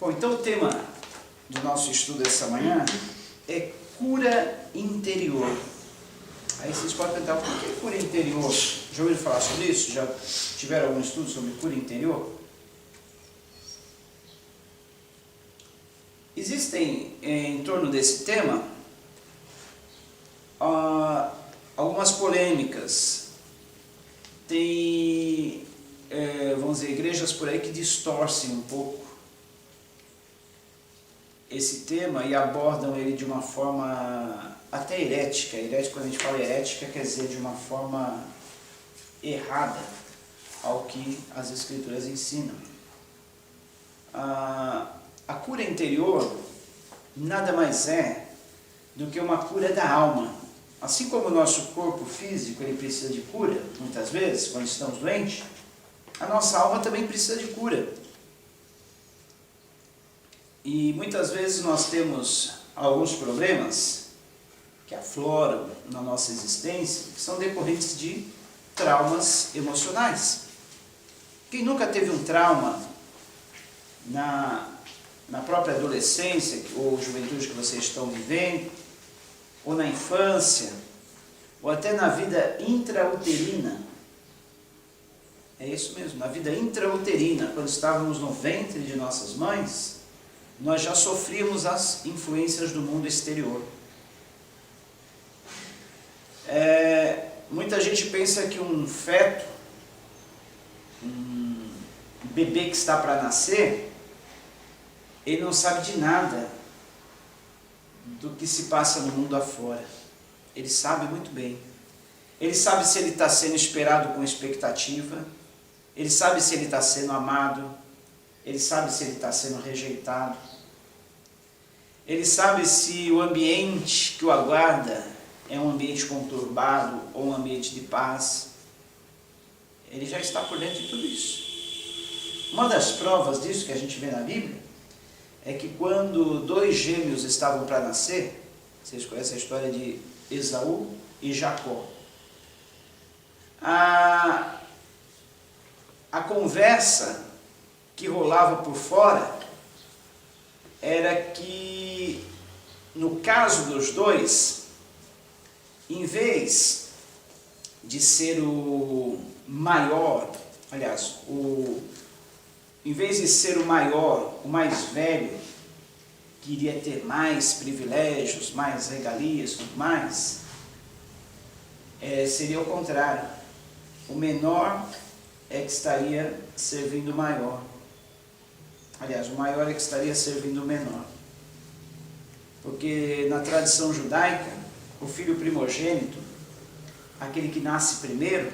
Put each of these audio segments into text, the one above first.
Bom, então o tema do nosso estudo essa manhã é cura interior. Aí vocês podem perguntar, por que cura interior? Já ouviram falar sobre isso? Já tiveram algum estudo sobre cura interior? Existem em torno desse tema algumas polêmicas. Tem, vamos dizer, igrejas por aí que distorcem um pouco esse tema e abordam ele de uma forma até herética. Herética, quando a gente fala herética, quer dizer de uma forma errada ao que as Escrituras ensinam. A cura interior nada mais é do que uma cura da alma. Assim como o nosso corpo físico ele precisa de cura, muitas vezes, quando estamos doentes, a nossa alma também precisa de cura. E muitas vezes nós temos alguns problemas que afloram na nossa existência, que são decorrentes de traumas emocionais. Quem nunca teve um trauma na própria adolescência ou juventude que vocês estão vivendo, ou na infância, ou até na vida intrauterina? É isso mesmo, na vida intrauterina, quando estávamos no ventre de nossas mães, nós já sofríamos as influências do mundo exterior. Muita gente pensa que um feto, um bebê que está para nascer, ele não sabe de nada do que se passa no mundo afora. Ele sabe muito bem. Ele sabe se ele está sendo esperado com expectativa, ele sabe se ele está sendo amado, ele sabe se ele está sendo rejeitado, ele sabe se o ambiente que o aguarda é um ambiente conturbado ou um ambiente de paz. Ele já está por dentro de tudo isso. Uma das provas disso que a gente vê na Bíblia é que quando dois gêmeos estavam para nascer, vocês conhecem a história de Esaú e Jacó, a conversa que rolava por fora era que, no caso dos dois, em vez de ser o maior, aliás, em vez de ser o maior, o mais velho, que iria ter mais privilégios, mais regalias, tudo mais, seria o contrário. O menor é que estaria servindo o maior. Aliás, o maior é que estaria servindo o menor. Porque na tradição judaica, o filho primogênito, aquele que nasce primeiro,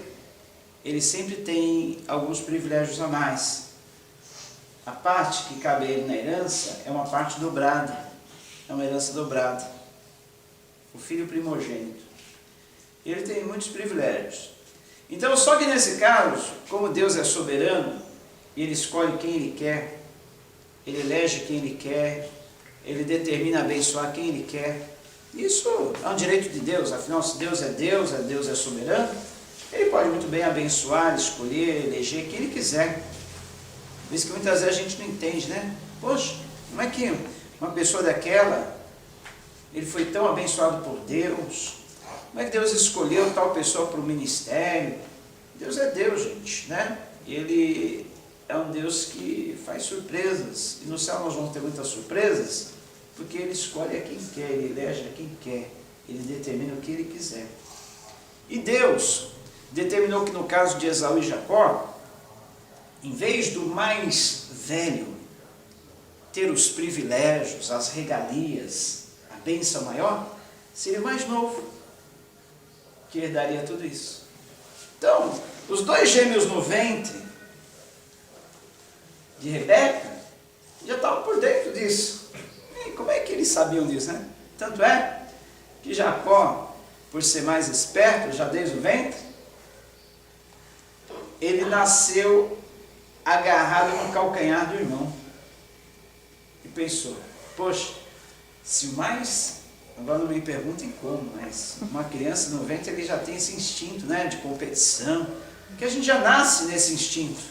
ele sempre tem alguns privilégios a mais. A parte que cabe a ele na herança é uma parte dobrada, é uma herança dobrada. O filho primogênito, ele tem muitos privilégios. Então, só que nesse caso, como Deus é soberano, ele escolhe quem ele quer, ele elege quem ele quer, ele determina abençoar quem ele quer. Isso é um direito de Deus, afinal, se Deus é soberano, ele pode muito bem abençoar, escolher, eleger quem ele quiser. Por isso que muitas vezes a gente não entende, né? Poxa, como é que uma pessoa daquela, ele foi tão abençoado por Deus? Como é que Deus escolheu tal pessoa para o ministério? Deus é Deus, gente, né? Ele é um Deus que faz surpresas. E no céu nós vamos ter muitas surpresas, porque Ele escolhe a quem quer, Ele elege a quem quer, Ele determina o que Ele quiser. E Deus determinou que no caso de Esaú e Jacó, em vez do mais velho ter os privilégios, as regalias, a bênção maior, seria o mais novo que herdaria tudo isso. Então, os dois gêmeos no ventre de Rebeca já estavam por dentro disso. E como é que eles sabiam disso, né? Tanto é que Jacó, por ser mais esperto, já desde o ventre, ele nasceu agarrado no calcanhar do irmão. E pensou, poxa, se o mais... Agora não me perguntem como, mas uma criança no ventre ele já tem esse instinto, né, de competição, que a gente já nasce nesse instinto.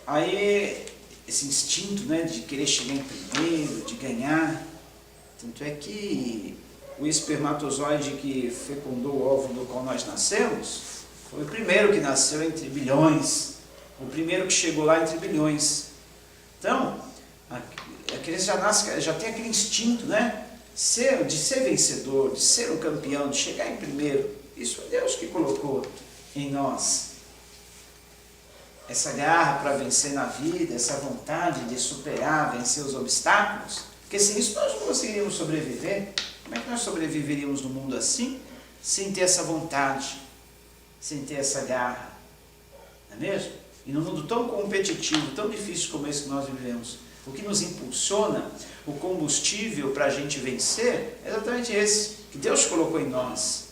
Aí esse instinto, né, de querer chegar em primeiro, de ganhar. Tanto é que o espermatozoide que fecundou o óvulo do qual nós nascemos, foi o primeiro que nasceu entre bilhões, o primeiro que chegou lá entre bilhões. Então, a criança já nasce, já tem aquele instinto, né, de ser vencedor, de ser um campeão, de chegar em primeiro. Isso é Deus que colocou em nós. Essa garra para vencer na vida, essa vontade de superar, vencer os obstáculos, porque sem isso nós não conseguiríamos sobreviver. Como é que nós sobreviveríamos no mundo assim, sem ter essa vontade, sem ter essa garra? Não é mesmo? E num mundo tão competitivo, tão difícil como esse que nós vivemos, o que nos impulsiona, o combustível para a gente vencer, é exatamente esse, que Deus colocou em nós.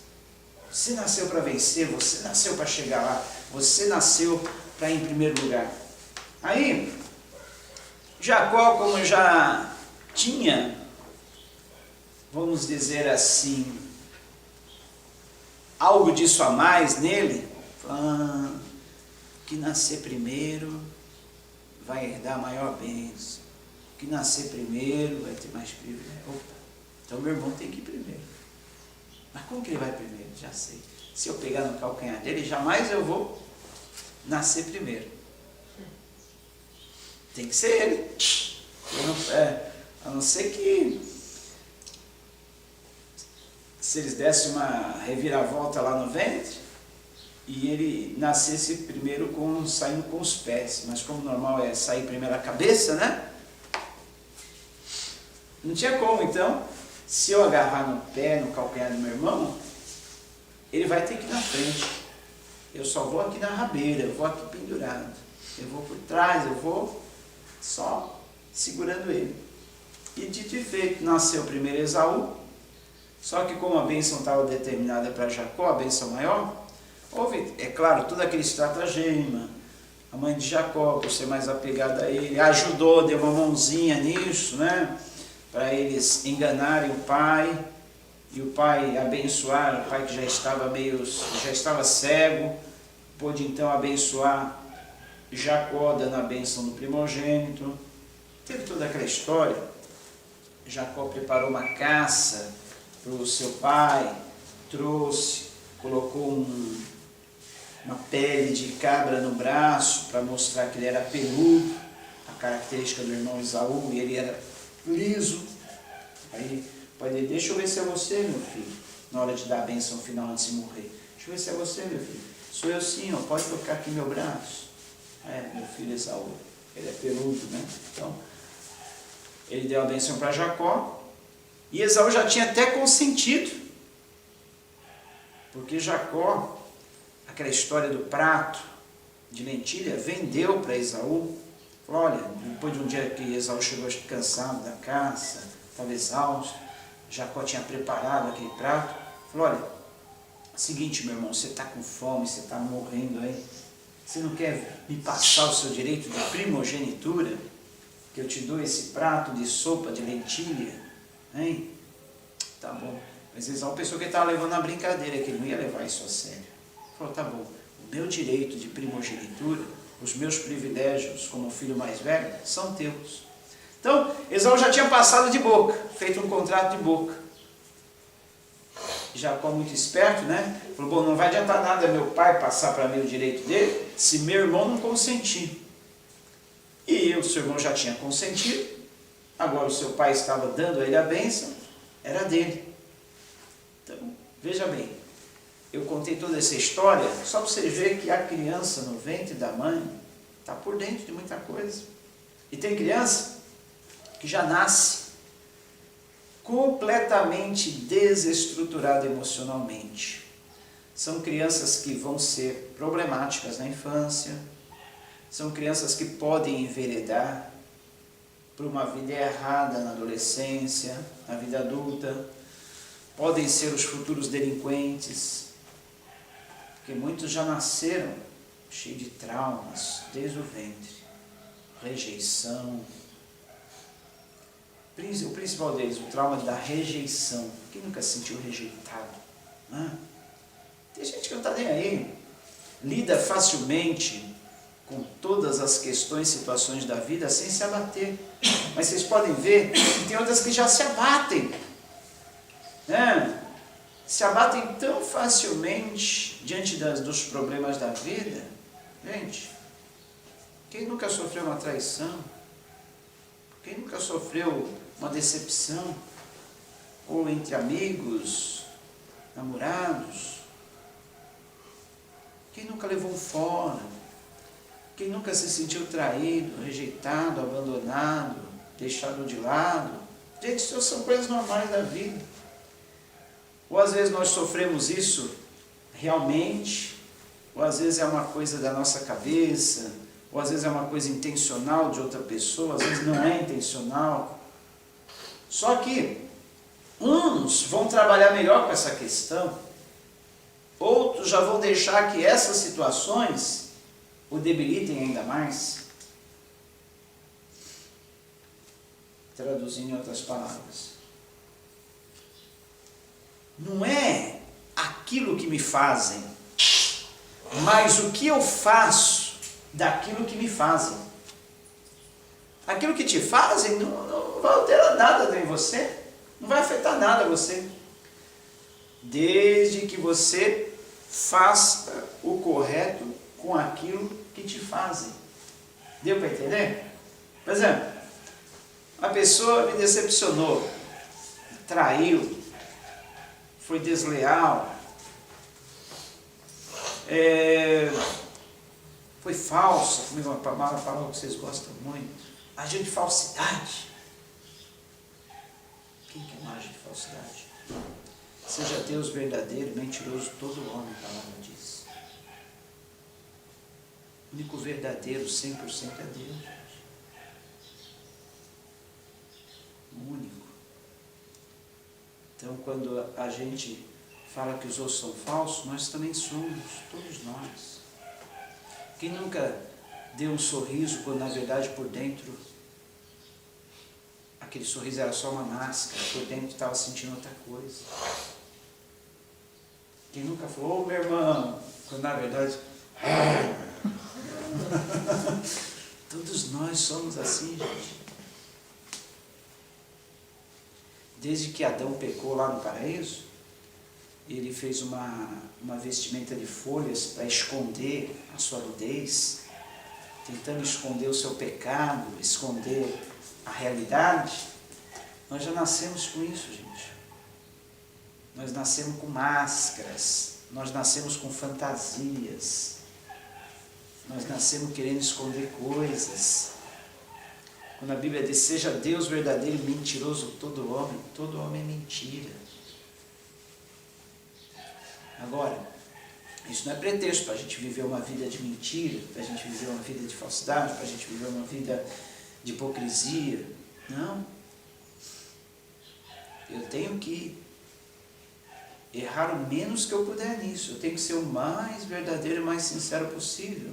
Você nasceu para vencer, você nasceu para chegar lá, você nasceu para ir em primeiro lugar. Aí, Jacó, como já tinha, vamos dizer assim, algo disso a mais nele, que nascer primeiro vai herdar a maior bênção, que nascer primeiro vai ter mais privilégio. Opa, então meu irmão tem que ir primeiro. Mas como que ele vai primeiro? Já sei. Se eu pegar no calcanhar dele, jamais eu vou nascer primeiro. Tem que ser ele. A não ser que se eles dessem uma reviravolta lá no ventre e ele nascesse primeiro saindo com os pés, mas como normal é sair primeiro a cabeça, né? Não tinha como, então, se eu agarrar no pé, no calcanhar do meu irmão, ele vai ter que ir na frente. Eu só vou aqui na rabeira, eu vou aqui pendurado, eu vou por trás, eu vou só segurando ele. E dito e feito, nasceu primeiro Esaú, só que como a bênção estava determinada para Jacó, a bênção maior, houve, é claro, todo aquele estratagema. A mãe de Jacó, por ser mais apegada a ele, ajudou, deu uma mãozinha nisso, né? Para eles enganarem o pai, e o pai abençoar, o pai que já estava cego, pôde então abençoar Jacó, dando a bênção do primogênito. Teve toda aquela história. Jacó preparou uma caça para o seu pai, trouxe, colocou uma pele de cabra no braço para mostrar que ele era peludo, a característica do irmão Esaú, e ele era liso. Aí o pai dele: deixa eu ver se é você, meu filho, na hora de dar a bênção final antes de morrer. Deixa eu ver se é você, meu filho. Sou eu sim, ó, pode tocar aqui meu braço. Meu filho Esaú, ele é peludo, né? Então, ele deu a bênção para Jacó, e Esaú já tinha até consentido, porque Jacó, aquela história do prato de lentilha, vendeu para Esaú. Falou: olha, depois de um dia que Esaú chegou cansado da caça, estava exausto, Jacó tinha preparado aquele prato. Falou: olha, seguinte, meu irmão, você está com fome, você está morrendo aí, você não quer me passar o seu direito de primogenitura, que eu te dou esse prato de sopa de lentilha, hein? Tá bom. Mas Esaú pensou que ele estava levando a brincadeira, que ele não ia levar isso a sério. Falou: tá bom, o meu direito de primogenitura, os meus privilégios como filho mais velho, são teus. Então, Esaú já tinha passado de boca, feito um contrato de boca. Jacó, muito esperto, né? Falou: bom, não vai adiantar nada meu pai passar para mim o direito dele, se meu irmão não consentir. E o seu irmão já tinha consentido, agora o seu pai estava dando a ele a bênção, era dele. Então, veja bem, eu contei toda essa história só para você ver que a criança no ventre da mãe está por dentro de muita coisa. E tem criança que já nasce completamente desestruturada emocionalmente. São crianças que vão ser problemáticas na infância, são crianças que podem enveredar por uma vida errada na adolescência, na vida adulta, podem ser os futuros delinquentes, porque muitos já nasceram cheios de traumas desde o ventre, rejeição. O principal deles, o trauma da rejeição. Quem nunca se sentiu rejeitado? Tem gente que não está nem aí, lida facilmente com todas as questões, situações da vida sem se abater. Mas vocês podem ver que tem outras que já se abatem, né? Se abatem tão facilmente diante dos problemas da vida. Gente, quem nunca sofreu uma traição? Quem nunca sofreu uma decepção? Ou entre amigos, namorados? Quem nunca levou um fora? Quem nunca se sentiu traído, rejeitado, abandonado, deixado de lado? Gente, isso são coisas normais da vida. Ou às vezes nós sofremos isso realmente, ou às vezes é uma coisa da nossa cabeça, ou às vezes é uma coisa intencional de outra pessoa, às vezes não é intencional. Só que uns vão trabalhar melhor com essa questão, outros já vão deixar que essas situações o debilitem ainda mais. Traduzindo em outras palavras, não é aquilo que me fazem, mas o que eu faço daquilo que me fazem. Aquilo que te fazem não vai alterar nada em você, não vai afetar nada você, desde que você faça o correto com aquilo que te fazem. Deu para entender? Por exemplo, a pessoa me decepcionou, traiu, foi desleal, foi falsa, como é uma palavra que vocês gostam muito, agiu de falsidade. Quem que não age de falsidade? Seja Deus verdadeiro, mentiroso todo homem, a palavra diz. O único verdadeiro, 100% é Deus. O único. Então, quando a gente fala que os outros são falsos, nós também somos, todos nós. Quem nunca deu um sorriso quando na verdade por dentro aquele sorriso era só uma máscara, por dentro estava sentindo outra coisa? Quem nunca falou, ô meu irmão, quando na verdade... Todos nós somos assim, gente. Desde que Adão pecou lá no paraíso, ele fez uma vestimenta de folhas para esconder a sua nudez, tentando esconder o seu pecado, esconder a realidade. Nós já nascemos com isso, gente. Nós nascemos com máscaras, nós nascemos com fantasias, nós nascemos querendo esconder coisas. Quando a Bíblia diz, seja Deus verdadeiro e mentiroso todo homem é mentira. Agora, isso não é pretexto para a gente viver uma vida de mentira, para a gente viver uma vida de falsidade, para a gente viver uma vida de hipocrisia. Não. Eu tenho que errar o menos que eu puder nisso. Eu tenho que ser o mais verdadeiro e mais sincero possível.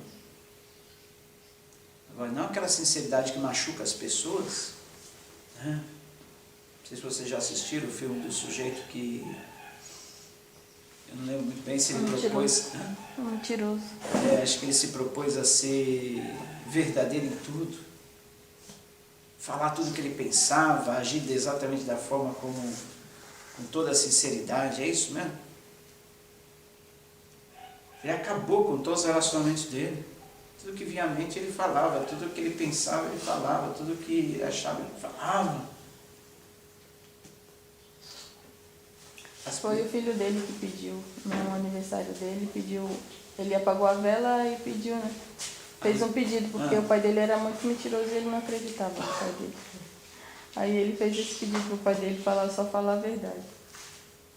Agora, não aquela sinceridade que machuca as pessoas, né? Não sei se vocês já assistiram o filme do sujeito que... Eu não lembro muito bem se ele propôs... Mentiroso. Acho que ele se propôs a ser verdadeiro em tudo. Falar tudo o que ele pensava, agir exatamente da forma como... com toda a sinceridade, é isso mesmo? Ele acabou com todos os relacionamentos dele. Tudo que vinha à mente ele falava, tudo que ele pensava ele falava, tudo que ele achava ele falava. Foi o filho dele que pediu, no aniversário dele, pediu, ele apagou a vela e pediu, né? Fez um pedido, porque o pai dele era muito mentiroso e ele não acreditava no pai dele. Aí ele fez esse pedido pro pai dele, só falar a verdade.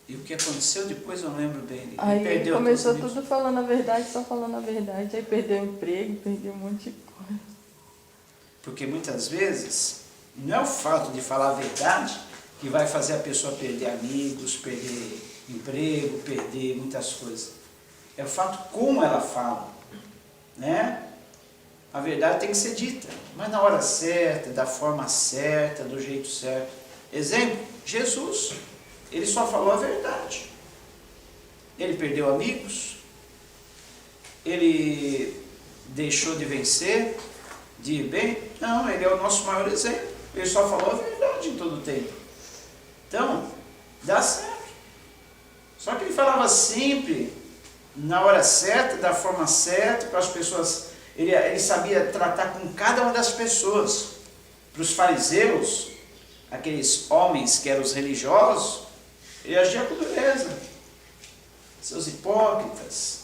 E o que aconteceu depois eu não lembro bem. Ele aí perdeu ele começou tudo falando a verdade, só falando a verdade. Aí perdeu o emprego, perdeu um monte de coisa. Porque muitas vezes, não é o fato de falar a verdade que vai fazer a pessoa perder amigos, perder emprego, perder muitas coisas. É o fato como ela fala, né? A verdade tem que ser dita, mas na hora certa, da forma certa, do jeito certo. Exemplo, Jesus, ele só falou a verdade. Ele perdeu amigos, ele deixou de vencer, de ir bem? Não, ele é o nosso maior exemplo. Ele só falou a verdade em todo o tempo. Então, dá certo. Só que ele falava sempre, na hora certa, da forma certa, para as pessoas. Ele sabia tratar com cada uma das pessoas. Para os fariseus, aqueles homens que eram os religiosos, ele agia com dureza. Seus hipócritas,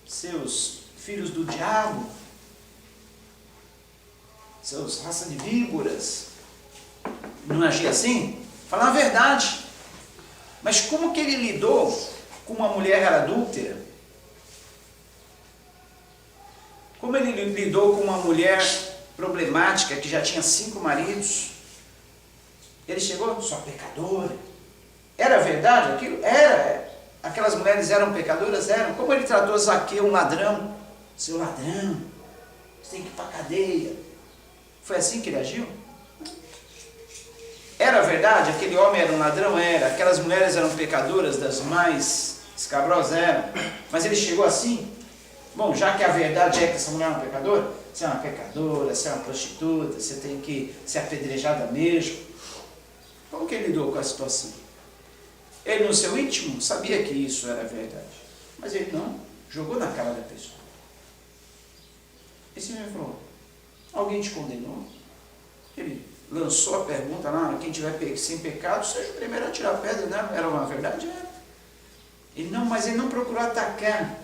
seus filhos do diabo, seus raça de víboras. Não agia assim? Falar a verdade. Mas como que ele lidou com uma mulher adúltera? Como ele lidou com uma mulher problemática que já tinha 5 maridos? Ele chegou, sua pecadora. Era verdade aquilo? Era. Aquelas mulheres eram pecadoras? Eram. Como ele tratou Zaqueu, um ladrão? Seu ladrão, você tem que ir para a cadeia. Foi assim que ele agiu? Era verdade? Aquele homem era um ladrão? Era. Aquelas mulheres eram pecadoras, das mais escabrosas? Eram. Mas ele chegou assim? Bom, já que a verdade é que essa mulher é uma pecadora, você é uma pecadora, você é uma prostituta, você tem que ser apedrejada mesmo. Como que ele lidou com a situação? Ele no seu íntimo sabia que isso era verdade, mas ele não jogou na cara da pessoa. Esse me falou, alguém te condenou? Ele lançou a pergunta lá, quem tiver sem pecado, seja o primeiro a tirar a pedra, né? Era uma verdade? Era. Ele não, mas ele não procurou atacar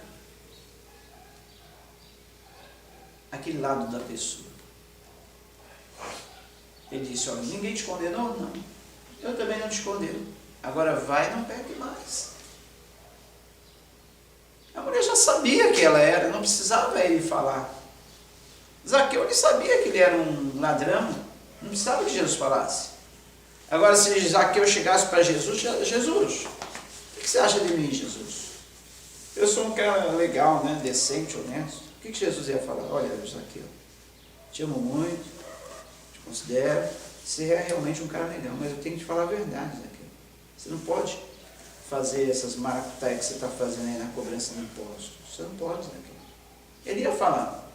aquele lado da pessoa. Ele disse, olha, ninguém te condenou? Não. Eu também não te condeno. Agora vai e não pegue mais. A mulher já sabia que ela era, não precisava ele falar. Zaqueu, ele sabia que ele era um ladrão, não precisava que Jesus falasse. Agora, se Zaqueu chegasse para Jesus, Jesus, o que você acha de mim, Jesus? Eu sou um cara legal, né? Decente, honesto. O que Jesus ia falar? Olha, Zaqueu, te amo muito, te considero, você é realmente um cara legal, mas eu tenho que te falar a verdade, Zaqueu. Você não pode fazer essas maracutaias que você está fazendo aí na cobrança de impostos. Você não pode, Zaqueu. Ele ia falar.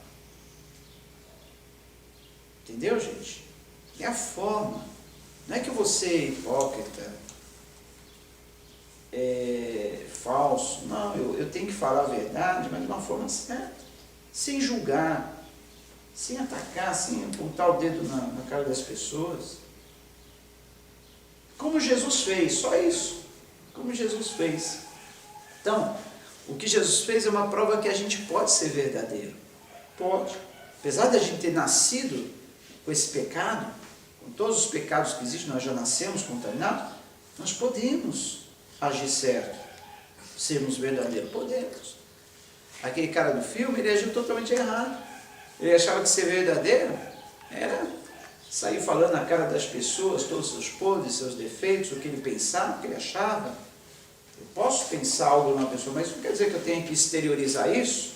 Entendeu, gente? É a forma. Não é que você é hipócrita, falso. Não, eu tenho que falar a verdade, mas de uma forma certa. Sem julgar, sem atacar, sem apontar o dedo na cara das pessoas. Como Jesus fez, só isso. Como Jesus fez. Então, o que Jesus fez é uma prova que a gente pode ser verdadeiro. Pode. Apesar de a gente ter nascido com esse pecado, com todos os pecados que existem, nós já nascemos contaminados, nós podemos agir certo, sermos verdadeiros, podemos. Aquele cara do filme, ele agiu totalmente errado. Ele achava que ser verdadeiro era sair falando na cara das pessoas, todos os seus podres, seus defeitos, o que ele pensava, o que ele achava. Eu posso pensar algo numa pessoa, mas isso não quer dizer que eu tenha que exteriorizar isso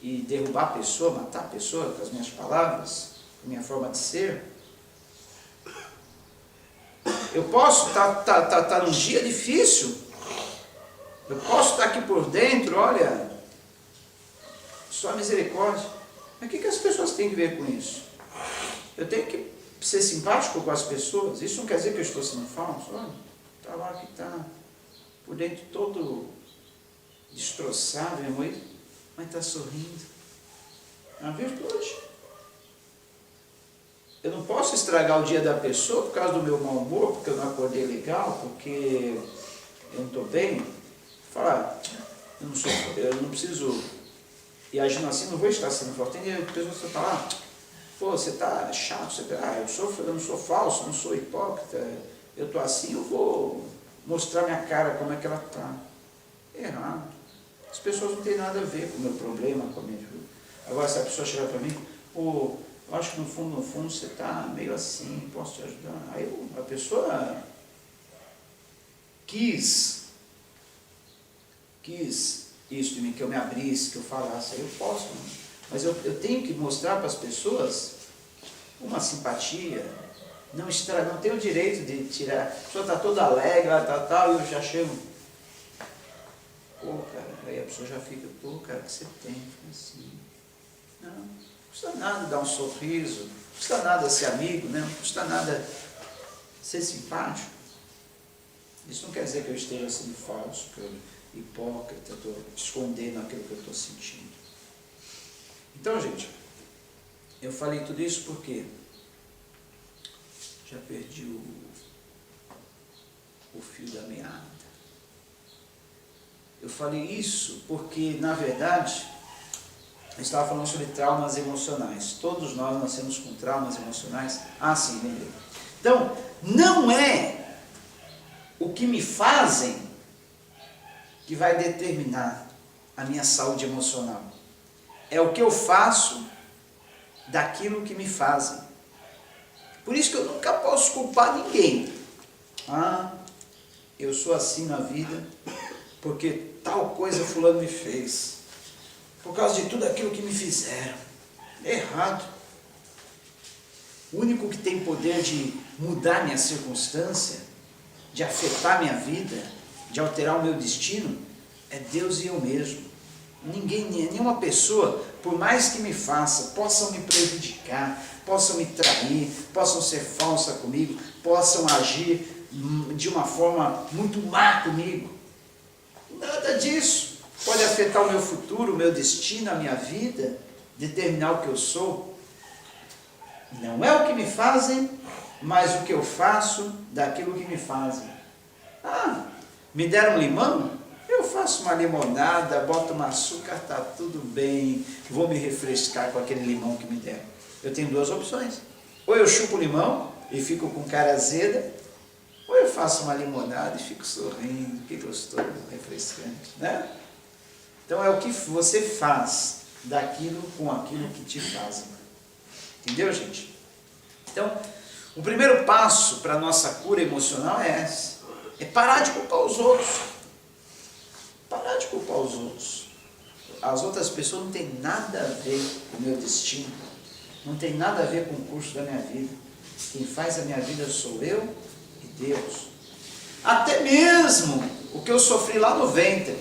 e derrubar a pessoa, matar a pessoa com as minhas palavras, com a minha forma de ser. Eu posso estar num dia difícil, eu posso estar aqui por dentro, olha, só misericórdia. Mas o que as pessoas têm que ver com isso? Eu tenho que ser simpático com as pessoas, isso não quer dizer que eu estou sendo falso. Olha, está lá que está, por dentro todo destroçado, mas está sorrindo. É uma virtude. Eu não posso estragar o dia da pessoa por causa do meu mau humor, porque eu não acordei legal, porque eu não estou bem. Falar, eu não preciso, e agindo assim, não vou estar sendo forte. Tem pessoas que falam, pô, você está chato, eu não sou falso, não sou hipócrita, eu estou assim, eu vou mostrar minha cara, como é que ela está. Errado. As pessoas não têm nada a ver com o meu problema, com a minha vida. Agora, se a pessoa chegar para mim, pô, eu acho que no fundo você está meio assim, posso te ajudar? Aí a pessoa quis isso de mim, que eu me abrisse, que eu falasse, aí eu posso, mas eu tenho que mostrar para as pessoas uma simpatia, não tenho o direito de tirar, a pessoa está toda alegre, tal, e eu já chego, Pô, cara, aí a pessoa já fica, pô, cara, o que você tem? Assim, não custa nada dar um sorriso, não custa nada ser amigo, né? Não custa nada ser simpático. Isso não quer dizer que eu esteja sendo falso, que eu hipócrita, estou escondendo aquilo que eu estou sentindo. Então, gente, eu falei tudo isso porque já perdi o fio da meada. Eu falei isso porque, na verdade, eu estava falando sobre traumas emocionais. Todos nós nascemos com traumas emocionais. Ah, sim, lembrei. Então, não é o que me fazem que vai determinar a minha saúde emocional. É o que eu faço daquilo que me fazem. Por isso que eu nunca posso culpar ninguém. Ah, eu sou assim na vida porque tal coisa fulano me fez. Por causa de tudo aquilo que me fizeram. É errado. O único que tem poder de mudar minha circunstância, de afetar minha vida, de alterar o meu destino, é Deus e eu mesmo. Ninguém, nenhuma pessoa, por mais que me faça, possam me prejudicar, possam me trair, possam ser falsa comigo, possam agir de uma forma muito má comigo. Nada disso pode afetar o meu futuro, o meu destino, a minha vida, determinar o que eu sou. Não é o que me fazem, mas o que eu faço daquilo que me fazem. Ah, me deram um limão? Eu faço uma limonada, boto um açúcar, está tudo bem, vou me refrescar com aquele limão que me deram. Eu tenho duas opções. Ou eu chupo o limão e fico com cara azeda, ou eu faço uma limonada e fico sorrindo, que gostoso, refrescante, né? Então é o que você faz daquilo com aquilo que te fazem. Entendeu, gente? Então, o primeiro passo para a nossa cura emocional é esse. É parar de culpar os outros. Parar de culpar os outros. As outras pessoas não têm nada a ver com o meu destino. Não tem nada a ver com o curso da minha vida. Quem faz a minha vida sou eu e Deus. Até mesmo o que eu sofri lá no ventre.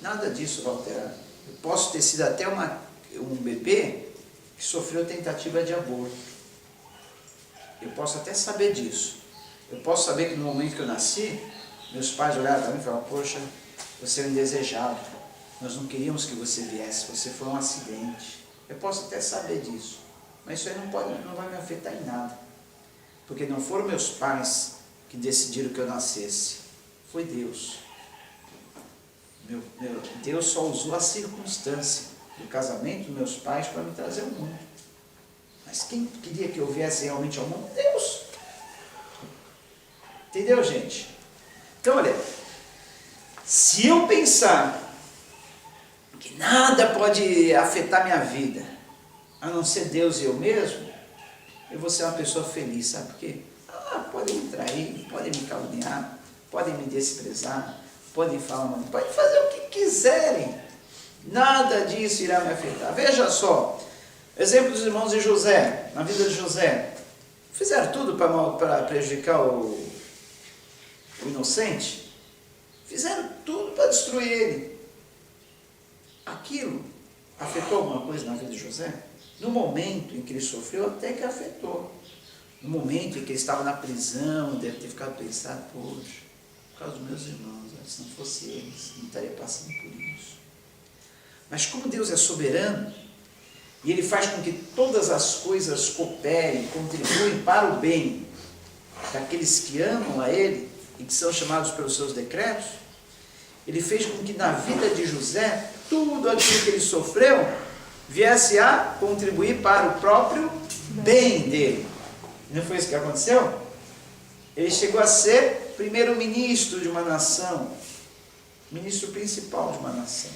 Nada disso vai alterar. Eu posso ter sido até um bebê que sofreu tentativa de aborto. Eu posso até saber disso. Eu posso saber que no momento que eu nasci, meus pais olharam para mim e falaram, poxa, você é um indesejado. Nós não queríamos que você viesse, você foi um acidente. Eu posso até saber disso. Mas isso aí não vai me afetar em nada. Porque não foram meus pais que decidiram que eu nascesse. Foi Deus. Deus só usou a circunstância do casamento dos meus pais para me trazer ao mundo. Mas quem queria que eu viesse realmente ao mundo? Deus. Entendeu, gente? Então, olha, se eu pensar que nada pode afetar minha vida, a não ser Deus e eu mesmo, eu vou ser uma pessoa feliz, sabe por quê? Podem me trair, podem me caluniar, podem me desprezar, podem falar mal, podem fazer o que quiserem, nada disso irá me afetar. Veja só, exemplo dos irmãos de José, na vida de José, fizeram tudo para prejudicar o inocente, fizeram tudo para destruir ele. Aquilo afetou alguma coisa na vida de José? No momento em que ele sofreu, até que afetou. No momento em que ele estava na prisão, deve ter ficado pensando, poxa, por causa dos meus irmãos, se não fosse eles, não estaria passando por isso. Mas como Deus é soberano, e Ele faz com que todas as coisas cooperem, contribuem para o bem daqueles que amam a Ele e que são chamados pelos seus decretos, Ele fez com que na vida de José, tudo aquilo que ele sofreu, viesse a contribuir para o próprio bem dele. Não foi isso que aconteceu? Ele chegou a ser primeiro-ministro de uma nação, ministro principal de uma nação.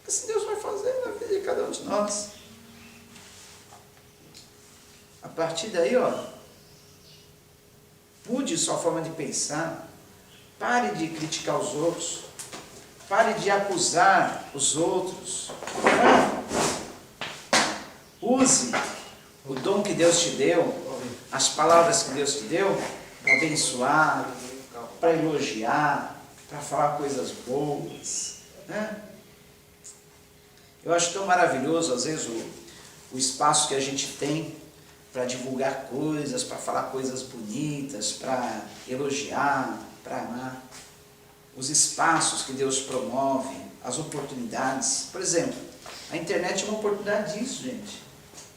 Assim Deus vai fazer na vida de cada um de nós. A partir daí, mude sua forma de pensar, pare de criticar os outros, pare de acusar os outros. Use o dom que Deus te deu, as palavras que Deus te deu, para abençoar, para elogiar, para falar coisas boas, né? Eu acho tão maravilhoso, às vezes, o espaço que a gente tem para divulgar coisas, para falar coisas bonitas, para elogiar, para amar. Os espaços que Deus promove, as oportunidades. Por exemplo, a internet é uma oportunidade disso, gente.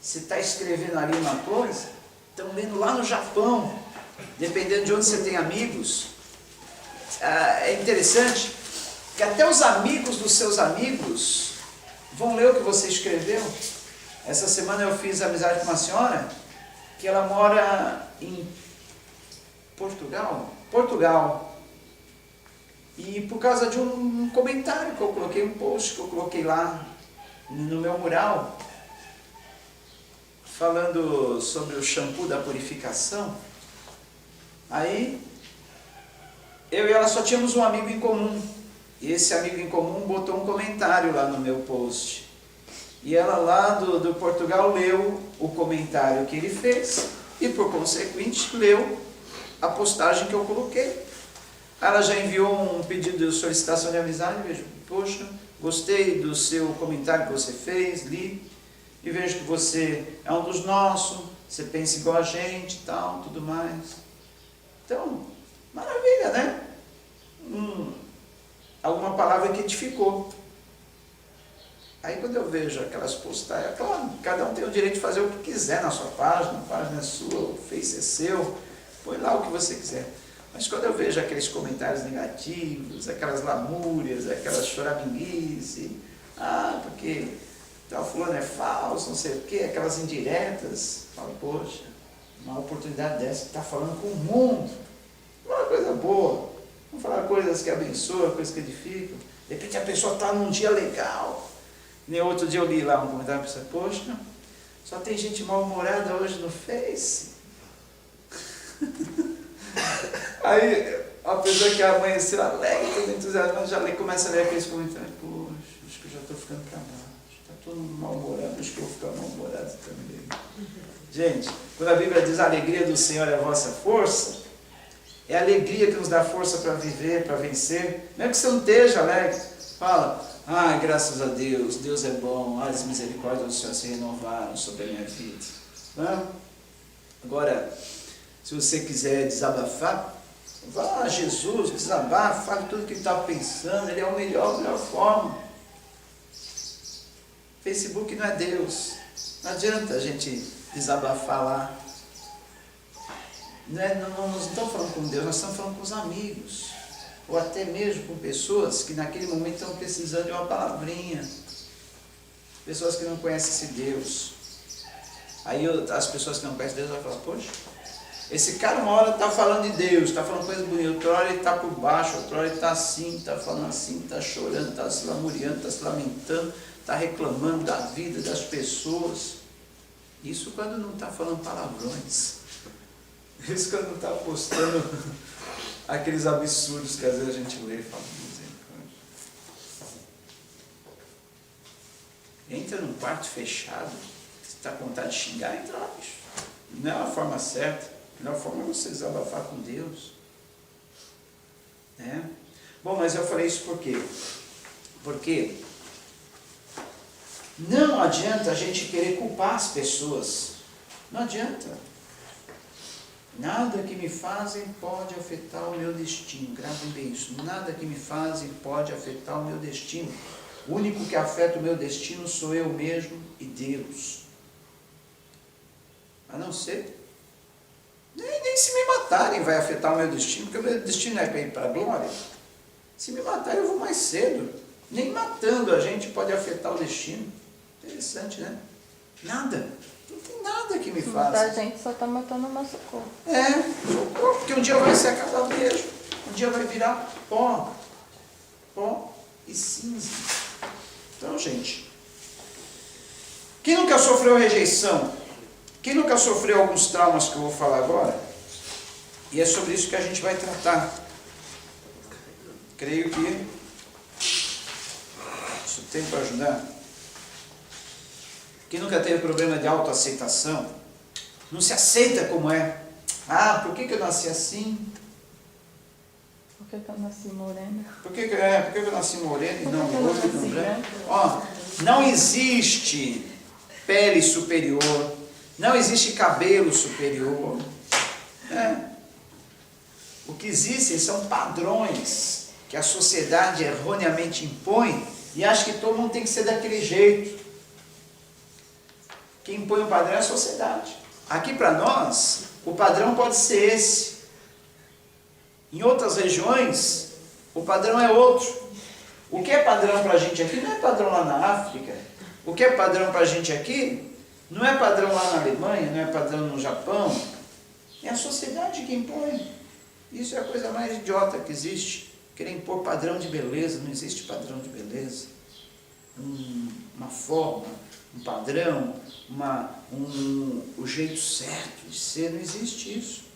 Você está escrevendo ali uma coisa, estão lendo lá no Japão, dependendo de onde você tem amigos. É interessante que até os amigos dos seus amigos vão ler o que você escreveu. Essa semana eu fiz amizade com uma senhora que ela mora em Portugal. E por causa de um comentário que eu coloquei, um post que eu coloquei lá no meu mural, falando sobre o shampoo da purificação, aí eu e ela só tínhamos um amigo em comum. E esse amigo em comum botou um comentário lá no meu post. E ela lá do Portugal leu o comentário que ele fez e, por consequente, leu a postagem que eu coloquei. Ela já enviou um pedido de solicitação de amizade, vejo, poxa, gostei do seu comentário que você fez, li, e vejo que você é um dos nossos, você pensa igual a gente e tal, tudo mais. Então, maravilha, né? Alguma palavra que edificou. Aí quando eu vejo aquelas postagens, claro, cada um tem o direito de fazer o que quiser na sua página, a página é sua, o Face é seu, põe lá o que você quiser. Mas quando eu vejo aqueles comentários negativos, aquelas lamúrias, aquelas choraminguice, porque tal fulano é falso, não sei o quê, aquelas indiretas, falo, poxa, uma oportunidade dessa que está falando com o mundo, uma coisa boa, vamos falar coisas que abençoam, coisas que edificam. De repente a pessoa está num dia legal. Nem outro dia eu li lá um comentário e pensei, poxa, só tem gente mal-humorada hoje no Face. Aí a pessoa que amanheceu alegre, todo entusiasmado, já começa a ler aqueles comentários, poxa, acho que eu já estou ficando para baixo, está todo mundo mal-humorado, acho que eu vou ficar mal-humorado também. Gente, quando a Bíblia diz a alegria do Senhor é a vossa força, é a alegria que nos dá força para viver, para vencer. Mesmo que você não esteja alegre, fala, graças a Deus, Deus é bom, as misericórdias do Senhor se renovaram sobre a minha vida. Agora, se você quiser desabafar, vá a Jesus, desabafa, fale tudo o que está pensando, Ele é a melhor forma. Facebook não é Deus, não adianta a gente desabafar lá. Não estamos falando com Deus, nós estamos falando com os amigos, ou até mesmo com pessoas que naquele momento estão precisando de uma palavrinha, pessoas que não conhecem esse Deus. Aí as pessoas que não conhecem Deus vão falar, poxa, esse cara uma hora está falando de Deus, está falando coisa bonita, outra hora ele está por baixo, outra hora ele está assim, está falando assim, está chorando, está se lamuriando, está se lamentando, está reclamando da vida, das pessoas. Isso quando não está falando palavrões. Isso quando não está postando aqueles absurdos que às vezes a gente lê e fala, entra num quarto fechado, você está com vontade de xingar, entra lá, bicho. Não é a forma certa. A melhor forma é você desabafar com Deus. Né? Bom, mas eu falei isso por quê? Porque não adianta a gente querer culpar as pessoas. Não adianta. Nada que me fazem pode afetar o meu destino. Gravem bem isso. Nada que me fazem pode afetar o meu destino. O único que afeta o meu destino sou eu mesmo e Deus. A não ser... Nem se me matarem vai afetar o meu destino, porque o meu destino é para ir para a glória. Se me matarem eu vou mais cedo. Nem matando a gente pode afetar o destino. Interessante, né? Nada. Não tem nada que me faça. A gente só está matando o nosso corpo. O corpo, porque um dia vai ser acabado mesmo. Um dia vai virar pó. Pó e cinza. Então, gente, quem nunca sofreu rejeição? Quem nunca sofreu alguns traumas que eu vou falar agora? E é sobre isso que a gente vai tratar. Creio que isso tem para ajudar. Quem nunca teve problema de autoaceitação? Não se aceita como é. Por que eu nasci assim? Porque eu nasci morena. Por que eu nasci moreno e não Porque eu loiro e não nasci branco? branca. Ó, não existe pele superior, não existe cabelo superior. Né? O que existem são padrões que a sociedade erroneamente impõe e acha que todo mundo tem que ser daquele jeito. Quem impõe o padrão é a sociedade. Aqui para nós, o padrão pode ser esse. Em outras regiões, o padrão é outro. O que é padrão para a gente aqui não é padrão lá na África. O que é padrão para a gente aqui não é padrão lá na Alemanha, não é padrão no Japão. É a sociedade que impõe. Isso é a coisa mais idiota que existe. Querer impor padrão de beleza. Não existe padrão de beleza. Uma forma, um padrão, o jeito certo de ser. Não existe isso.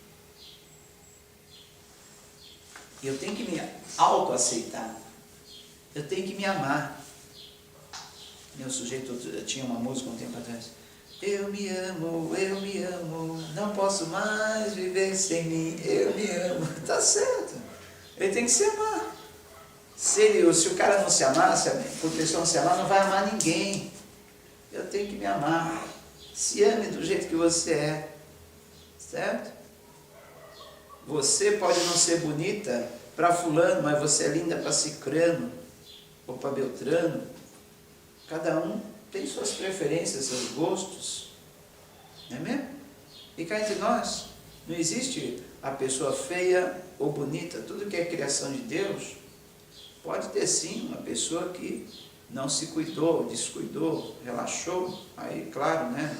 Eu tenho que me autoaceitar. Eu tenho que me amar. Meu sujeito tinha uma música um tempo atrás. Eu me amo, não posso mais viver sem mim, eu me amo. Tá certo. Ele tem que se amar. Se o cara não se amar, se a pessoa não se amar, não vai amar ninguém. Eu tenho que me amar. Se ame do jeito que você é. Certo? Você pode não ser bonita para fulano, mas você é linda para cicrano ou para beltrano. Cada um tem suas preferências, seus gostos. Não é mesmo? E cá entre nós, não existe a pessoa feia ou bonita. Tudo que é criação de Deus, pode ter sim uma pessoa que não se cuidou, descuidou, relaxou. Aí, claro, né?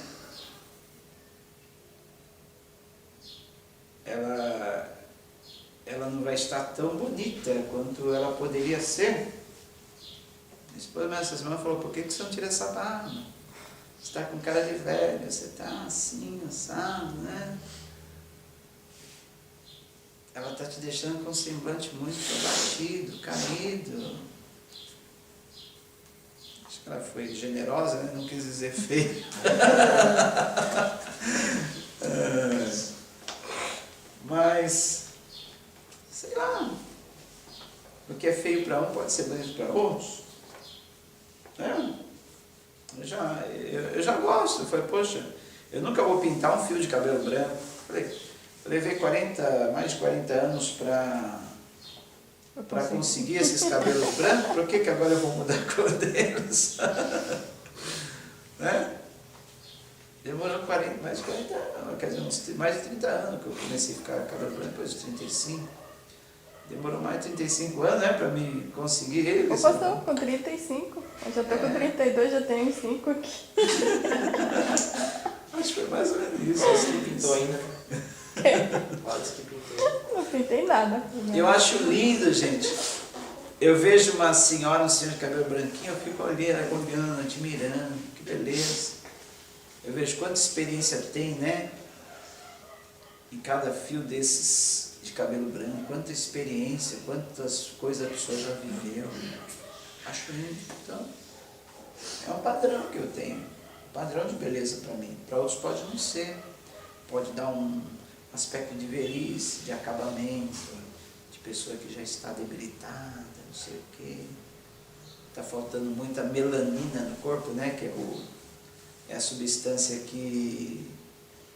Ela não vai estar tão bonita quanto ela poderia ser. A esposa essa semana falou, por que você não tira essa barba? Você está com cara de velho, você está assim, assado, né? Ela está te deixando com um semblante muito abatido, caído. Acho que ela foi generosa, né? Não quis dizer feio. Mas, sei lá, o que é feio para um pode ser bonito para outros. Eu já gosto. Eu falei, poxa, eu nunca vou pintar um fio de cabelo branco. Eu levei mais de 40 anos para conseguir esses cabelos brancos. Por que agora eu vou mudar a cor deles? Né? Demorou mais de 40 anos, quer dizer, mais de 30 anos que eu comecei a ficar cabelo branco, depois de 35. Demorou mais de 35 anos, né, para me conseguir ele. Eu passou com 35, eu já estou com 32, já tenho 5 aqui. Acho que foi mais ou menos isso. Quase que pintou ainda. Quase que pintou. Não pintei nada. Eu acho lindo, gente. Eu vejo uma senhora, um senhor de cabelo branquinho, eu fico olhando, admirando, que beleza. Eu vejo quanta experiência tem, né? Em cada fio desses de cabelo branco, quanta experiência, quantas coisas a pessoa já viveu. Acho lindo. Então, é um padrão que eu tenho. Um padrão de beleza para mim. Para outros pode não ser. Pode dar um aspecto de velhice, de acabamento, de pessoa que já está debilitada, não sei o quê. Está faltando muita melanina no corpo, né? Que é a substância que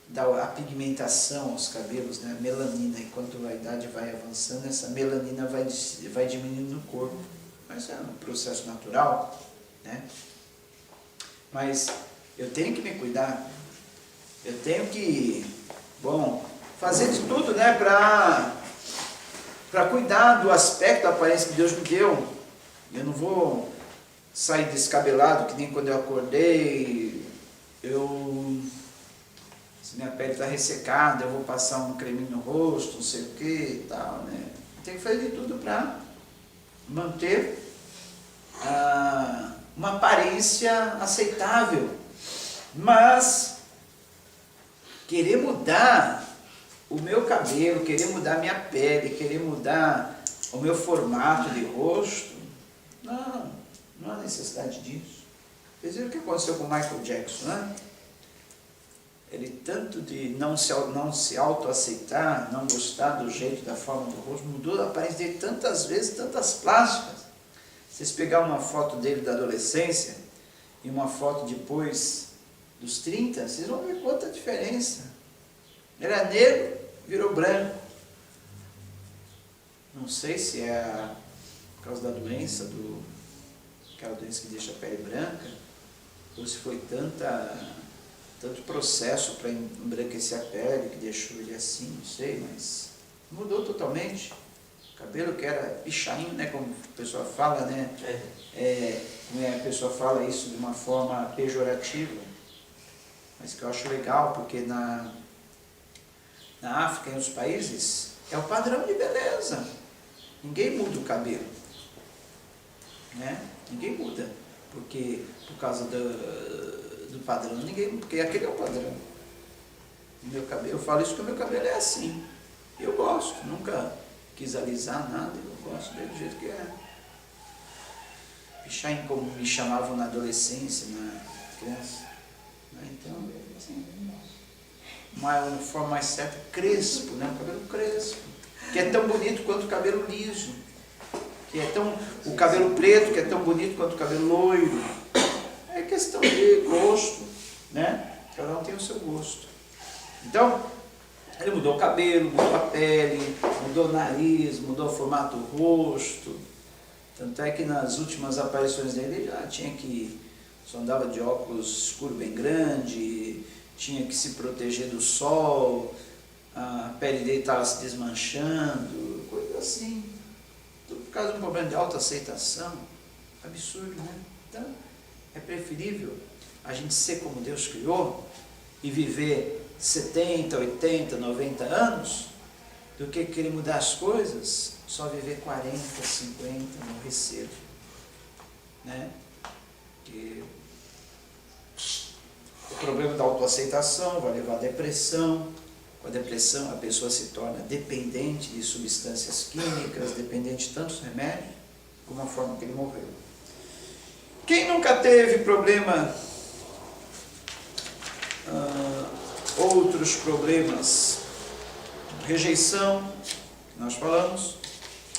dá a pigmentação aos cabelos, né? A melanina. Enquanto a idade vai avançando, essa melanina vai diminuindo no corpo. Mas é um processo natural, né? Mas eu tenho que me cuidar. Eu tenho que, fazer de tudo, né? Para cuidar do aspecto, da aparência que Deus me deu. Eu não vou sair descabelado, que nem quando eu acordei. Se minha pele está ressecada, eu vou passar um creminho no rosto, não sei o que e tal, né? Tem que fazer de tudo para manter uma aparência aceitável. Mas querer mudar o meu cabelo, querer mudar a minha pele, querer mudar o meu formato de rosto, não há necessidade disso. Vocês viram o que aconteceu com o Michael Jackson, né? ele tanto de não se autoaceitar, não gostar do jeito, da forma do rosto, mudou a aparência dele tantas vezes, tantas plásticas. Vocês pegar uma foto dele da adolescência e uma foto depois dos 30, vocês vão ver quanta diferença. Ele era negro, virou branco. Não sei se é por causa da doença, aquela doença que deixa a pele branca, ou se foi tanto processo para embranquecer a pele que deixou ele assim, não sei, mas mudou totalmente. O cabelo que era pichainho, né, como a pessoa fala, né? A pessoa fala isso de uma forma pejorativa, mas que eu acho legal, porque na África e nos países é o padrão de beleza. Ninguém muda o cabelo, né? Ninguém muda, porque por causa do padrão, ninguém muda, porque aquele é o padrão. O meu cabelo, eu falo isso porque o meu cabelo é assim. Eu gosto, nunca quis alisar nada, eu gosto dele do jeito que é. Pichain, como me chamavam na adolescência, na criança. Então, assim, uma forma mais certa, crespo, né? O cabelo crespo, que é tão bonito quanto o cabelo liso, o cabelo preto, que é tão bonito quanto o cabelo loiro. É questão de gosto, né? Cada um tem o seu gosto. Então, ele mudou o cabelo, mudou a pele, mudou o nariz, mudou o formato do rosto. Tanto é que nas últimas aparições dele, ele já tinha que... só andava de óculos escuro bem grande, tinha que se proteger do sol, a pele dele estava se desmanchando, coisa assim. Tudo por causa de um problema de autoaceitação. Absurdo, né? Então, é preferível a gente ser como Deus criou e viver 70, 80, 90 anos, do que querer mudar as coisas, só viver 40, 50, morrer cedo, né? Porque o problema da autoaceitação vai levar à depressão. Com a depressão, a pessoa se torna dependente de substâncias químicas, dependente de tantos remédios, como a forma que ele morreu. Quem nunca teve problema, outros problemas, rejeição, que nós falamos,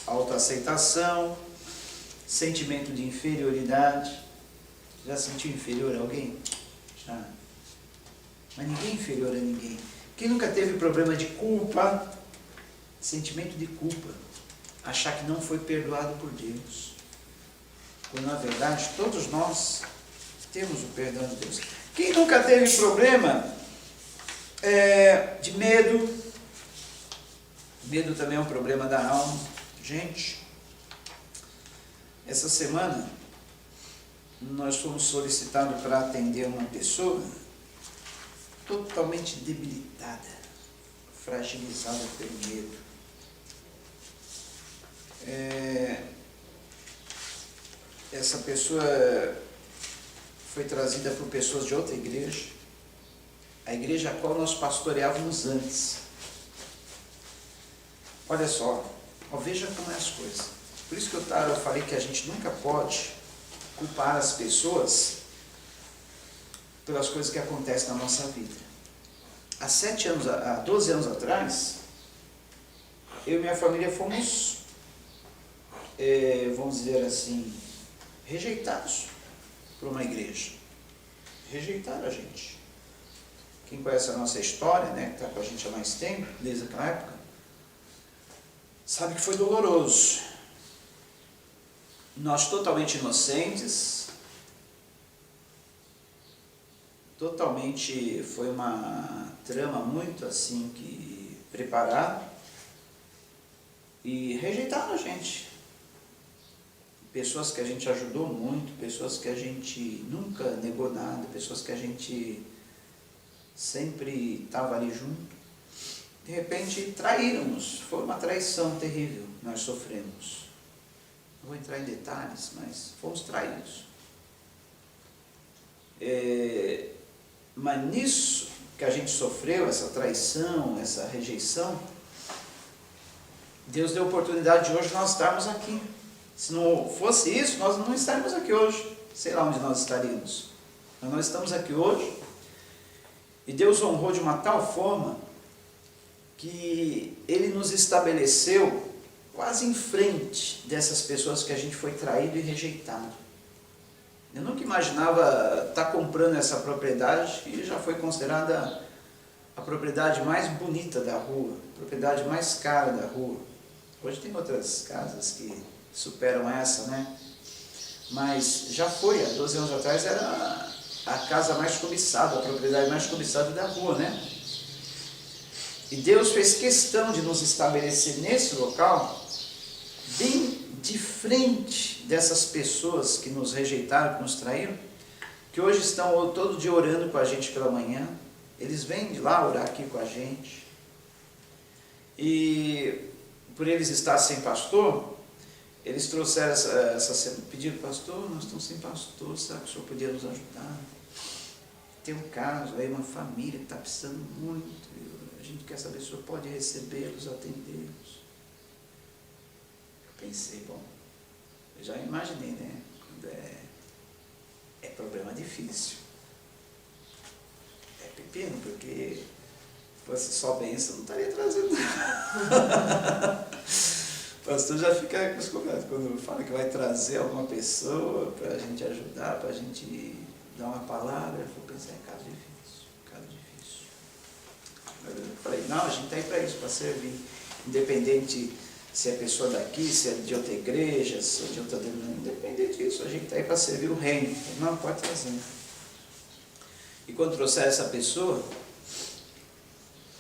autoaceitação, sentimento de inferioridade. Já sentiu inferior a alguém? Já. Mas ninguém é inferior a ninguém. Quem nunca teve problema de culpa, sentimento de culpa, achar que não foi perdoado por Deus, quando na verdade todos nós temos o perdão de Deus. Quem nunca teve problema de medo? Medo também é um problema da alma. Gente, essa semana nós fomos solicitados para atender uma pessoa totalmente debilitada, fragilizada pelo medo. Essa pessoa foi trazida por pessoas de outra igreja, a igreja a qual nós pastoreávamos antes. Olha só, veja como é as coisas. Por isso que eu falei que a gente nunca pode culpar as pessoas pelas coisas que acontecem na nossa vida. Há 12 anos atrás, eu e minha família fomos, vamos dizer assim, rejeitados por uma igreja. Rejeitaram a gente. Quem conhece a nossa história, né, que está com a gente há mais tempo, desde aquela época, sabe que foi doloroso. Nós totalmente inocentes, totalmente, foi uma trama muito assim que preparada, e rejeitaram a gente. Pessoas que a gente ajudou muito, pessoas que a gente nunca negou nada, pessoas que a gente sempre estava ali junto, de repente traíram-nos. Foi uma traição terrível, nós sofremos. Não vou entrar em detalhes, mas fomos traídos. Mas nisso que a gente sofreu, essa traição, essa rejeição, Deus deu a oportunidade de hoje nós estarmos aqui. Se não fosse isso, nós não estaríamos aqui hoje. Sei lá onde nós estaríamos. Mas nós estamos aqui hoje. E Deus honrou de uma tal forma que Ele nos estabeleceu quase em frente dessas pessoas que a gente foi traído e rejeitado. Eu nunca imaginava estar comprando essa propriedade que já foi considerada a propriedade mais bonita da rua, a propriedade mais cara da rua. Hoje tem outras casas que superam essa, né? Mas já foi, há 12 anos atrás era a casa mais cobiçada, a propriedade mais cobiçada da rua, né? E Deus fez questão de nos estabelecer nesse local, bem de frente dessas pessoas que nos rejeitaram, que nos traíram, que hoje estão todo dia orando com a gente pela manhã. Eles vêm de lá orar aqui com a gente. E por eles estar sem pastor, eles trouxeram essa semana, pediram: pastor, nós estamos sem pastor, sabe que o senhor podia nos ajudar? Tem um caso aí, uma família que está precisando muito, a gente quer saber se o senhor pode recebê-los, atendê-los. Eu pensei, bom, eu já imaginei, né? Quando é problema difícil. É pepino, porque se fosse só bênção, não estaria trazendo nada. O pastor já fica descoberto quando fala que vai trazer alguma pessoa para a gente ajudar, para a gente dar uma palavra. Eu pensei, é caso difícil, caso difícil. Eu falei, não, a gente está aí para isso, para servir. Independente se é pessoa daqui, se é de outra igreja, se é de outra denominação, independente disso, a gente está aí para servir o reino. Não, pode trazer. E quando trouxeram essa pessoa,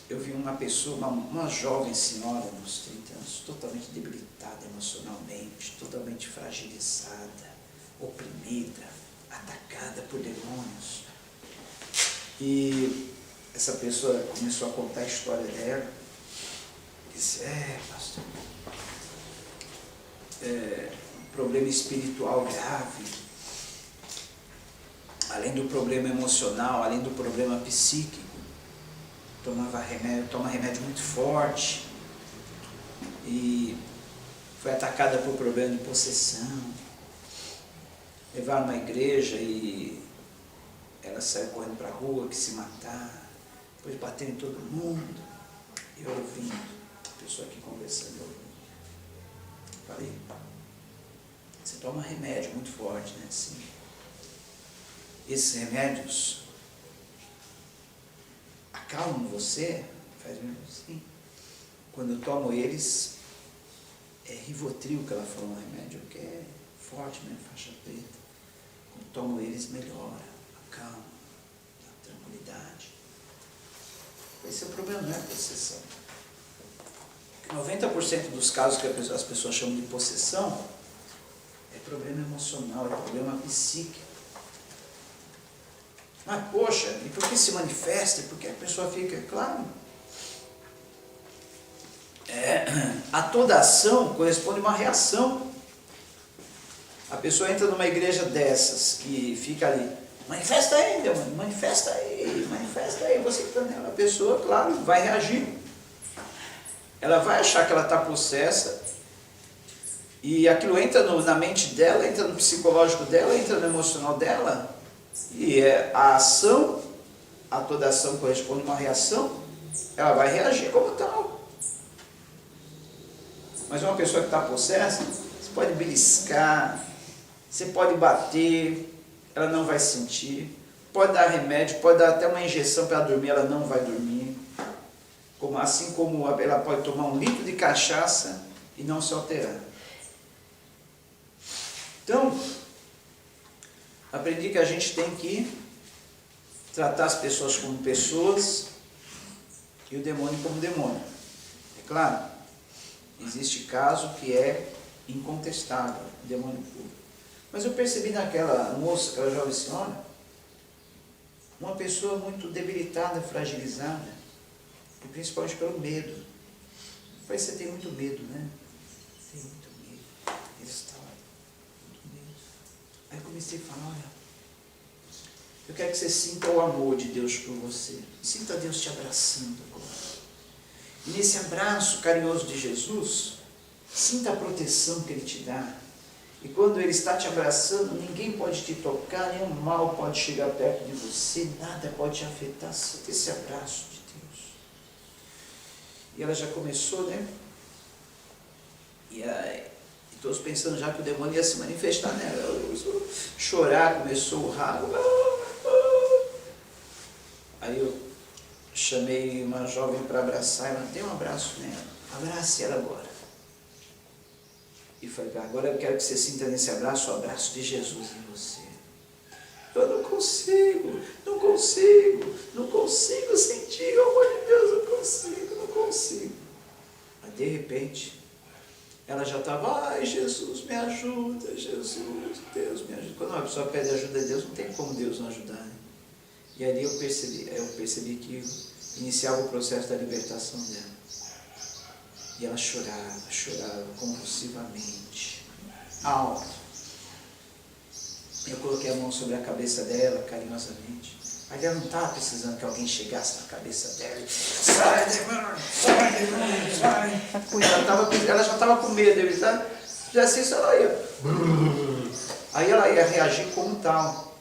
eu vi uma pessoa, uma jovem senhora, uns 30 anos, totalmente debilitada emocionalmente, totalmente fragilizada, oprimida, atacada por demônios. E essa pessoa começou a contar a história dela. Disse, pastor, um problema espiritual grave, além do problema emocional, além do problema psíquico. Toma remédio muito forte e foi atacada por problema de possessão. Levaram uma igreja e ela saiu correndo para a rua, que se matar, depois bateram em todo mundo. E eu ouvindo, a pessoa aqui conversando, eu ouvindo. Falei, você toma remédio muito forte, né? Sim. Esses remédios acalmam você? Faz mesmo assim. Quando eu tomo eles, é Rivotril que ela falou, um remédio que é forte mesmo, faixa preta. Quando tomo eles, melhora, acalma, dá tranquilidade. Esse é o problema, não é a possessão. 90% dos casos que as pessoas chamam de possessão é problema emocional, é problema psíquico. Mas, poxa, e por que se manifesta? Porque a pessoa fica, claro. A toda ação corresponde uma reação. A pessoa entra numa igreja dessas, que fica ali, manifesta aí, demônio, manifesta aí, você que está nela. A pessoa, claro, vai reagir. Ela vai achar que ela está possessa, e aquilo entra na mente dela, entra no psicológico dela, entra no emocional dela. E a ação, a toda ação corresponde a uma reação, ela vai reagir como tal. Mas uma pessoa que está possessa, você pode beliscar, você pode bater, ela não vai sentir, pode dar remédio, pode dar até uma injeção para ela dormir, ela não vai dormir. Assim como ela pode tomar um litro de cachaça e não se alterar. Então, aprendi que a gente tem que tratar as pessoas como pessoas e o demônio como demônio. É claro, existe caso que é incontestável, demônio puro. Mas eu percebi naquela moça, aquela jovem senhora, uma pessoa muito debilitada, fragilizada, e principalmente pelo medo. Eu falei, você tem muito medo, né? Tem muito medo. Ele está muito medo. Aí eu comecei a falar, olha, eu quero que você sinta o amor de Deus por você. Sinta Deus te abraçando agora. E nesse abraço carinhoso de Jesus, sinta a proteção que Ele te dá. E quando Ele está te abraçando, ninguém pode te tocar, nenhum mal pode chegar perto de você, nada pode te afetar, sinta esse abraço de Deus. E ela já começou, né? E todos pensando já que o demônio ia se manifestar nela. Ela começou a chorar, começou o ralo. Aí eu chamei uma jovem para abraçar, ela deu um abraço nela. Abrace ela agora. E falei, agora eu quero que você sinta nesse abraço o abraço de Jesus em você. Eu não consigo sentir o amor de Deus, não consigo. Mas de repente, ela já estava, ai Jesus, me ajuda, Jesus, Deus me ajuda. Quando uma pessoa pede ajuda de Deus, não tem como Deus não ajudar, né? E ali eu percebi que iniciava o processo da libertação dela. E ela chorava convulsivamente, alto. Eu coloquei a mão sobre a cabeça dela, carinhosamente. Mas ela não estava precisando que alguém chegasse na cabeça dela e sai, demônio, sai. Ela já estava com medo, ele já assim, ela ia. Aí ela ia reagir como tal.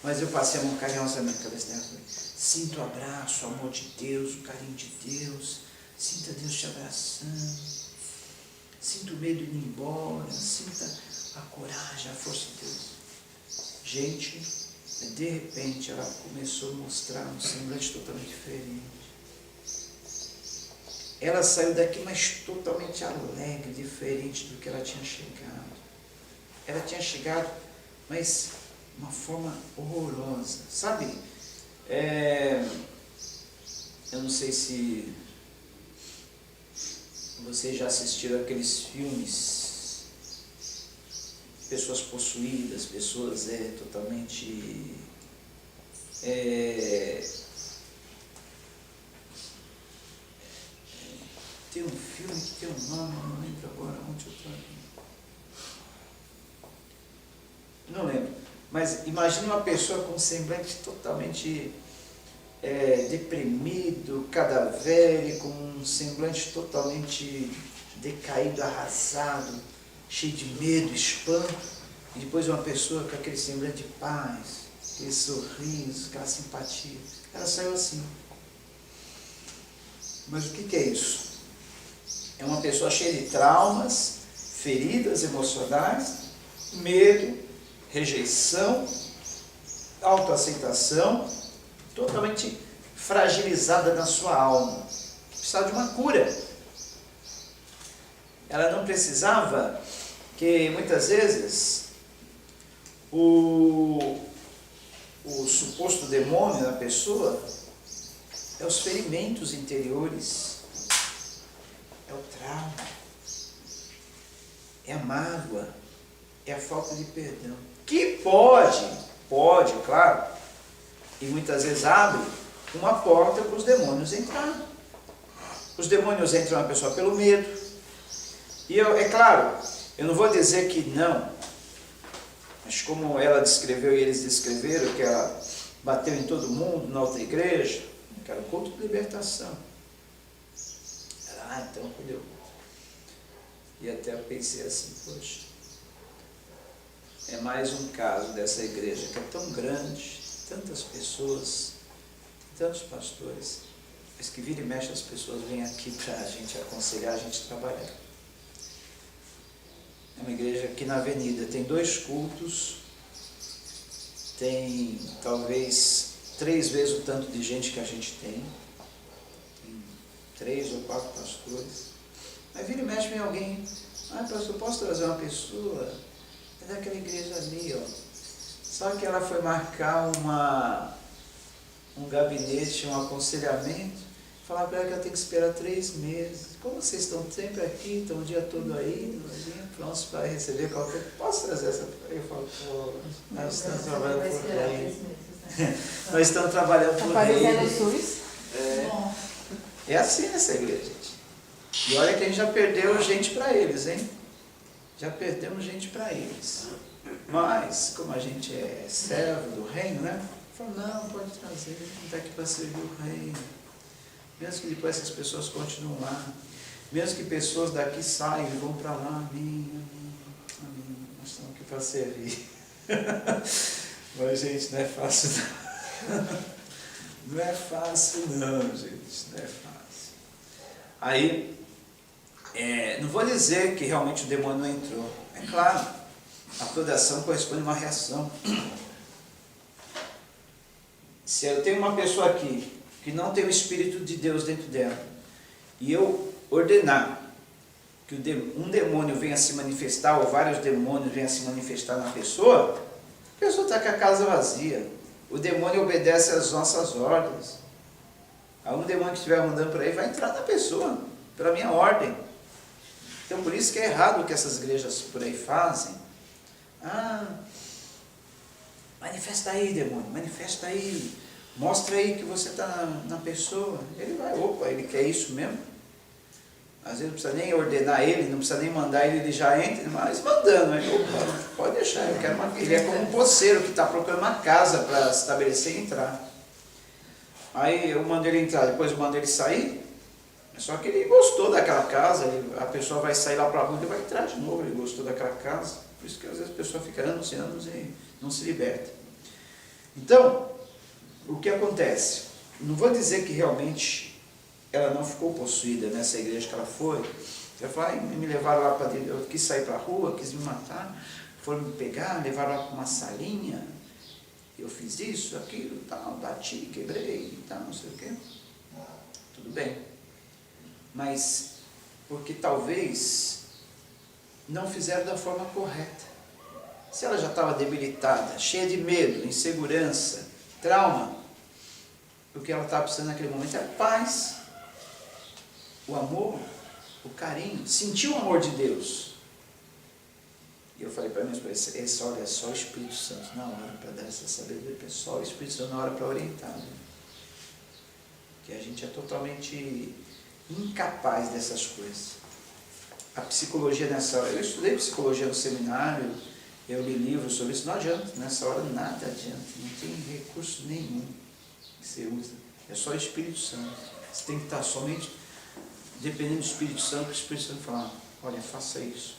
Mas eu passei a mão carinhosamente na cabeça dela. Sinta o abraço, o amor de Deus, o carinho de Deus. Sinta Deus te abraçando, sinta o medo indo embora, sinta a coragem, a força de Deus. Gente, de repente ela começou a mostrar um semblante totalmente diferente. Ela saiu daqui, mas totalmente alegre, diferente do que ela tinha chegado. Ela tinha chegado, mas de uma forma horrorosa, sabe? Eu não sei se vocês já assistiram aqueles filmes, pessoas possuídas, pessoas totalmente... Tem um filme que tem um nome, eu não lembro agora onde eu estou. Não lembro, mas imagine uma pessoa com um semblante totalmente... deprimido, cadavérico, com um semblante totalmente decaído, arrasado, cheio de medo, espanto, e depois uma pessoa com aquele semblante de paz, aquele sorriso, aquela simpatia. Ela saiu assim. Mas o que é isso? É uma pessoa cheia de traumas, feridas emocionais, medo, rejeição, autoaceitação, totalmente fragilizada na sua alma, precisava de uma cura. Ela não precisava que muitas vezes o suposto demônio na pessoa é os ferimentos interiores, é o trauma, é a mágoa, é a falta de perdão, que pode, claro, e muitas vezes abre uma porta para os demônios entrar. Os demônios entram na pessoa pelo medo. E é claro, eu não vou dizer que não, mas como ela descreveu e eles descreveram, que ela bateu em todo mundo na outra igreja, que era o culto de libertação. Ela, então deu. E até eu pensei assim, poxa, é mais um caso dessa igreja que é tão grande, tantas pessoas, tantos pastores, mas que vira e mexe as pessoas vêm aqui para a gente aconselhar, a gente trabalhar. É uma igreja aqui na avenida, tem 2 cultos, tem talvez 3 vezes o tanto de gente que a gente tem 3 ou 4 pastores, aí vira e mexe vem alguém, pastor, posso trazer uma pessoa? É daquela igreja ali, ó. Só que ela foi marcar um gabinete, um aconselhamento, falar para ela que ela tem que esperar 3 meses. Como vocês estão sempre aqui, estão o dia todo aí, prontos para receber qualquer... Posso trazer essa? Eu falo, nós estamos trabalhando por aí. Nós estamos trabalhando por aí. É assim nessa igreja, gente. E olha que a gente já perdeu gente para eles, hein? Já perdemos gente para eles. Mas, como a gente é servo do reino, né? Falou, não, pode trazer, a gente está aqui para servir o reino. Mesmo que depois essas pessoas continuem lá. Mesmo que pessoas daqui saiam e vão para lá, amém, amém, amém. Nós estamos para servir. Mas, gente, não é fácil não. Não é fácil não, gente, não é fácil. Aí, não vou dizer que realmente o demônio não entrou. É claro, a toda ação corresponde a uma reação. Se eu tenho uma pessoa aqui que não tem o Espírito de Deus dentro dela, e eu ordenar que um demônio venha se manifestar, ou vários demônios venham se manifestar na pessoa, a pessoa está com a casa vazia. O demônio obedece às nossas ordens. Algum demônio que estiver andando por aí vai entrar na pessoa, pela minha ordem. Então por isso que é errado o que essas igrejas por aí fazem. Manifesta aí, demônio, manifesta aí. Mostra aí que você está na pessoa. Ele vai, opa, ele quer isso mesmo. Às vezes não precisa nem ordenar ele, não precisa nem mandar ele, ele já entra, mas mandando. Ele, opa, pode deixar, eu quero uma... Ele é como um poceiro que está procurando uma casa para se estabelecer e entrar. Aí eu mando ele entrar, depois eu mando ele sair. Só que ele gostou daquela casa, a pessoa vai sair lá para a rua e vai entrar de novo, ele gostou daquela casa. Por isso que às vezes a pessoa fica anos e anos e não se liberta. Então, o que acontece? Não vou dizer que realmente ela não ficou possuída nessa igreja que ela foi. Ela falou, me levaram lá para dentro, eu quis sair para a rua, quis me matar, foram me pegar, levaram lá para uma salinha, eu fiz isso, aquilo, tal, bati, quebrei, tal, não sei o quê. Tudo bem. Mas, porque talvez não fizeram da forma correta. Se ela já estava debilitada, cheia de medo, insegurança, trauma, o que ela estava precisando naquele momento é paz, o amor, o carinho, sentir o amor de Deus. E eu falei para minha esposa, olha, é só o Espírito Santo na hora para dar essa sabedoria, é só o Espírito Santo na hora para orientar. Né? Que a gente é totalmente incapaz dessas coisas. A psicologia nessa hora, eu estudei psicologia no seminário, eu li livros sobre isso, não adianta, nessa hora nada adianta, não tem recurso nenhum que você usa, é só o Espírito Santo. Você tem que estar somente dependendo do Espírito Santo, para o Espírito Santo falar, olha, faça isso,